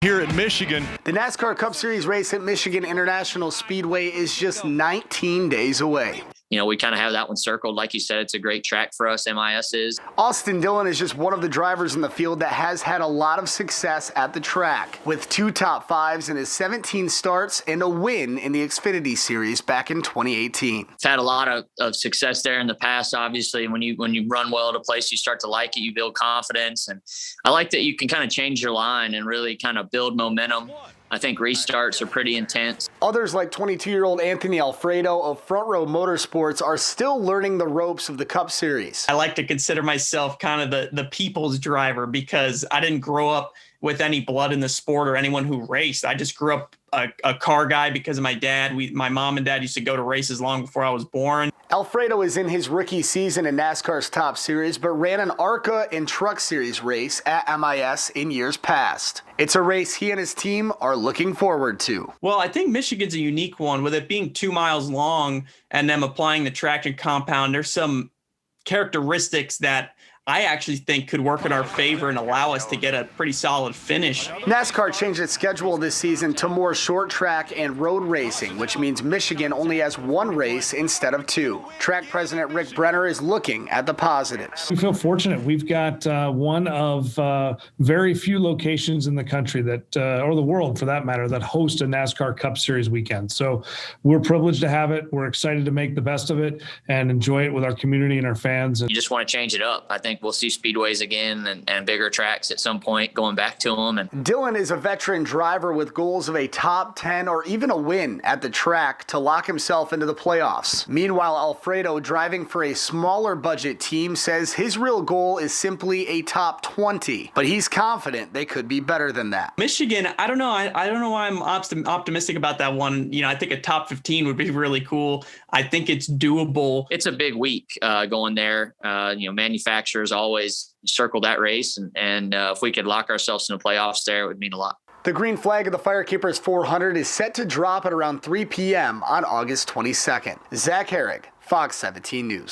here at Michigan. The NASCAR Cup Series race at Michigan International Speedway is just 19 days away. You know, we kind of have that one circled. Like you said, it's a great track for us, MIS is. Austin Dillon is just one of the drivers in the field that has had a lot of success at the track, with 2 top 5s in his 17 starts and a win in the Xfinity Series back in 2018. It's had a lot of success there in the past, obviously. When you run well at a place, you start to like it, you build confidence. And I like that you can kind of change your line and really kind of build momentum. I think restarts are pretty intense. Others like 22-year-old Anthony Alfredo of Front Row Motorsports are still learning the ropes of the Cup Series. I like to consider myself kind of the people's driver because I didn't grow up with any blood in the sport or anyone who raced. I just grew up a car guy because of my dad. My mom and dad used to go to races long before I was born. Alfredo is in his rookie season in NASCAR's Top Series, but ran an ARCA and Truck Series race at MIS in years past. It's a race he and his team are looking forward to. Well, I think Michigan's a unique one with it being 2 miles long and them applying the traction compound. There's some characteristics that I actually think could work in our favor and allow us to get a pretty solid finish. NASCAR changed its schedule this season to more short track and road racing, which means Michigan only has 1 race instead of 2. Track president Rick Brenner is looking at the positives. We feel fortunate. We've got one of very few locations in the country that, or the world for that matter, that host a NASCAR Cup Series weekend. So we're privileged to have it. We're excited to make the best of it and enjoy it with our community and our fans. You just want to change it up. I think we'll see speedways again and bigger tracks at some point, going back to them. And Dillon is a veteran driver with goals of a top 10 or even a win at the track to lock himself into the playoffs. Meanwhile, Alfredo, driving for a smaller budget team, says his real goal is simply a top 20, but he's confident they could be better than that. Michigan, I don't know. I don't know why I'm optimistic about that one. You know, I think a top 15 would be really cool. I think it's doable. it's a big week going there. Manufacturers always circle that race. And if we could lock ourselves in the playoffs there, it would mean a lot. The green flag of the Firekeepers 400 is set to drop at around 3 p.m. on August 22nd. Zach Herrig, Fox 17 News.